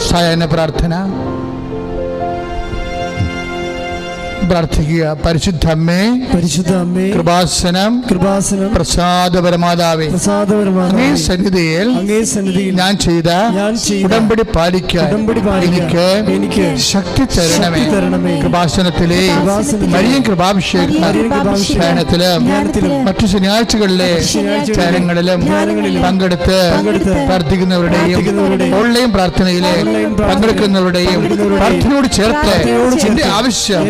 സായാഹ്ന പ്രാർത്ഥന പ്രാർത്ഥിക്കുക. പരിശുദ്ധ അമ്മേ, കൃപാസനം പ്രസാദപരമാതാവേ, അങ്ങേ സന്നിധിയിൽ ഞാൻ ചെയ്ത ഉടമ്പടി പാലിക്കാൻ എനിക്ക് ശക്തി തരണമേ. കൃപാസനത്തിലെ മരിയൻ കൃപാഭിഷേകത്തിലും മറ്റു ശനിയാഴ്ചകളിലെ ധ്യാനങ്ങളിലും പങ്കെടുത്ത് പ്രാർത്ഥിക്കുന്നവരുടെയും ഓൺലൈൻ പ്രാർത്ഥനയിലെ പങ്കെടുക്കുന്നവരുടെയും പ്രാർത്ഥനയോട് ചേർത്ത് എന്റെ ആവശ്യം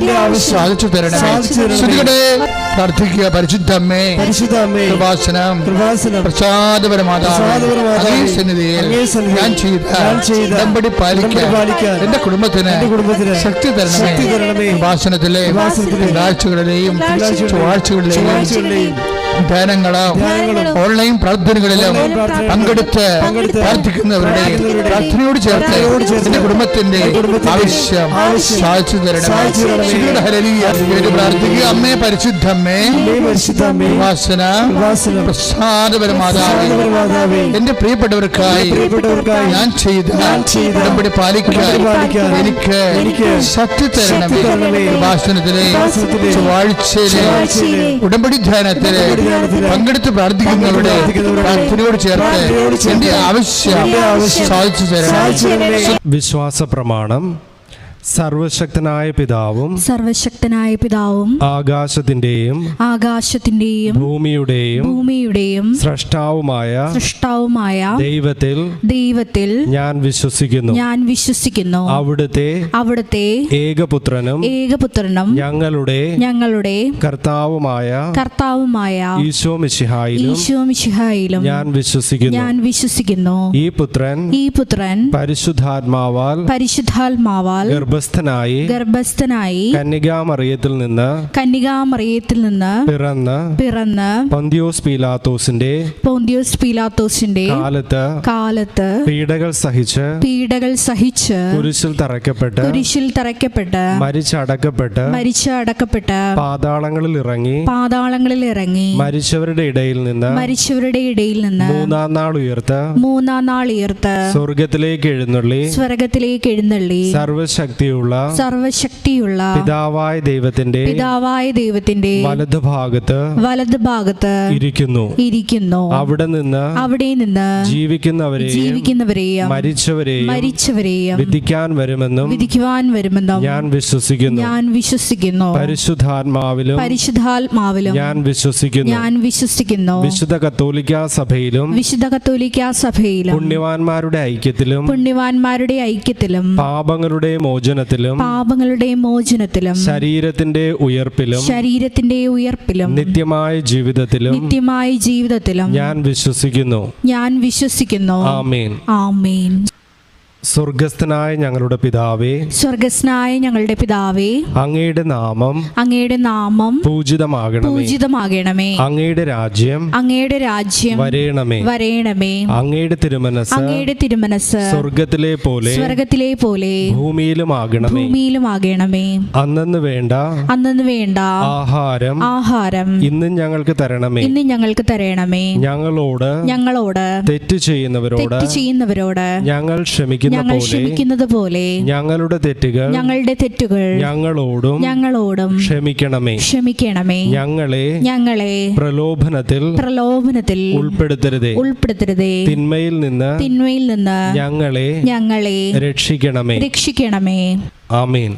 സാധിച്ചു തരണമേ. പ്രാർത്ഥിക്കുക. പരിശുദ്ധ അമ്മേ, കൃപാസനം പ്രസാദപരമാതാവേ, സന്നിധിയിൽ ഞാൻ ചെയ്ത ഉടമ്പടി പാലിക്കാൻ എന്റെ കുടുംബത്തിന് ശക്തി തരണമേ. കൃപാസനത്തിലെ തിങ്കളാഴ്ചകളിലെയും ചൊവ്വാഴ്ചകളിലെയും ധ്യാനങ്ങളും ഓൺലൈൻ പ്രാർത്ഥനകളിലും പങ്കെടുത്ത് പ്രാർത്ഥിക്കുന്നവരുടെ പ്രാർത്ഥനയോട് ചേർത്ത് എന്റെ കുടുംബത്തിന്റെ ആവശ്യം സാധിച്ചു തരണമേ. പ്രാർത്ഥിക്കുക. അമ്മേ, പരിശുദ്ധ അമ്മേ, പ്രസാദപരമാതാവേ, എന്റെ പ്രിയപ്പെട്ടവർക്കായി ഞാൻ ചെയ്ത ഉടമ്പടി പാലിക്കാൻ എനിക്ക് ശക്തി തരണമേ. ഭാഷണത്തിലെ ചൊവ്വാഴ്ചയിലെ ഉടമ്പടി ധ്യാനത്തിലെ പങ്കെടുത്ത് പ്രാർത്ഥിക്കുന്നവരുടെ പ്രാർത്ഥനയോട് ചേർത്ത് എന്റെ ആവശ്യം സാധിച്ചു തരണം. വിശ്വാസ പ്രമാണം. സർവശക്തനായ പിതാവും ആകാശത്തിന്റെയും ഭൂമിയുടെയും സൃഷ്ടാവുമായ ദൈവത്തിൽ ഞാൻ വിശ്വസിക്കുന്നു. അവിടുത്തെ ഏകപുത്രനും ഞങ്ങളുടെ കർത്താവുമായ ഈശോ മിശിഹായിലും ഞാൻ വിശ്വസിക്കുന്നു. ഈ പുത്രൻ പരിശുദ്ധാത്മാവാൽ ഗർഭസ്ഥനായി കന്യകാമറിയത്തിൽ നിന്ന് പിറന്ന് പൊന്തിയോസ് പീലാത്തോസിന്റെ കാലത്ത് പീഡകൾ സഹിച്ച് കുരിശിൽ തറയ്ക്കപ്പെട്ട് മരിച്ചടക്കപ്പെട്ട് പാതാളങ്ങളിൽ ഇറങ്ങി മരിച്ചവരുടെ ഇടയിൽ നിന്ന് മൂന്നാം നാൾ ഉയർത്ത് സ്വർഗത്തിലേക്ക് എഴുന്നള്ളി സർവശക്തിയുള്ള പിതാവായ ദൈവത്തിന്റെ വലതുഭാഗത്ത് ഇരിക്കുന്നു. അവിടെ നിന്ന് ജീവിക്കുന്നവരെയും മരിച്ചവരെയും വിധിക്കാൻ വരുമെന്നും ഞാൻ വിശ്വസിക്കുന്നു. പരിശുദ്ധാത്മാവിലും ഞാൻ വിശ്വസിക്കുന്നു. വിശുദ്ധ കത്തോലിക്കാ സഭയിലും പുണ്യവാന്മാരുടെ ഐക്യത്തിലും പാപങ്ങളുടെ മോചനത്തിലും ശരീരത്തിന്റെ ഉയർപ്പിലും നിത്യമായ ജീവിതത്തിലും ഞാൻ വിശ്വസിക്കുന്നു. ആമേൻ. സ്വർഗസ്ഥനായ ഞങ്ങളുടെ പിതാവേ, അങ്ങയുടെ നാമം പൂജിതമാകണമേ. അങ്ങയുടെ രാജ്യം വരേണമേ. അങ്ങയുടെ തിരുമനസ് സ്വർഗത്തിലെ പോലെ ഭൂമിയിലും ആകണമേ. അന്നന്ന് വേണ്ട ആഹാരം ഇന്ന് ഞങ്ങൾക്ക് തരണമേ. ഞങ്ങളോട് തെറ്റ് ചെയ്യുന്നവരോട് ഞങ്ങൾ ക്ഷമിക്കുന്നത് പോലെ ഞങ്ങളുടെ തെറ്റുകൾ ഞങ്ങളോടും ക്ഷമിക്കണമേ. ഞങ്ങളെ പ്രലോഭനത്തിൽ ഉൾപ്പെടുത്തരുതേ. തിന്മയിൽ നിന്ന് ഞങ്ങളെ രക്ഷിക്കണമേ. ആമേൻ.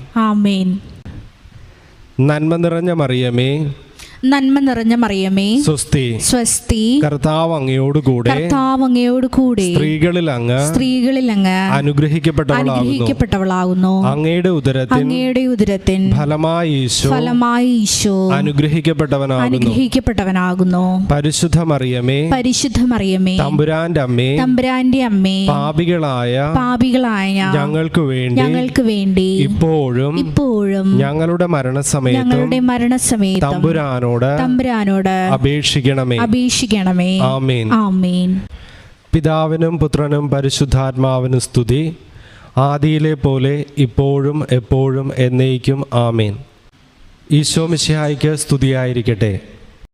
നന്മ നിറഞ്ഞ മറിയമേ, സ്വസ്തി, കർത്താവ് അങ്ങയോടുകൂടെ സ്ത്രീകളിൽ അങ്ങ് അനുഗ്രഹിക്കപ്പെട്ടവളാകുന്നു. അങ്ങയുടെ ഉദരത്തിൻ ഫലമായി ഈശോ അനുഗ്രഹിക്കപ്പെട്ടവനാകുന്നു. പരിശുദ്ധ മറിയമേ, തമ്പുരാന്റെ അമ്മേ, പാപികളായ ഞങ്ങൾക്ക് വേണ്ടി ഇപ്പോഴും ഞങ്ങളുടെ മരണസമയത്തും തമ്പുരാനോട് അപേക്ഷിക്കണമേ. ആമേൻ. പിതാവിനും പുത്രനും പരിശുദ്ധാത്മാവിനും സ്തുതി, ആദിയിലെ പോലെ ഇപ്പോഴും എപ്പോഴും എന്നേക്കും. ആമേൻ. ഈശോ മിശിഹായ്ക്ക് സ്തുതിയായിരിക്കട്ടെ.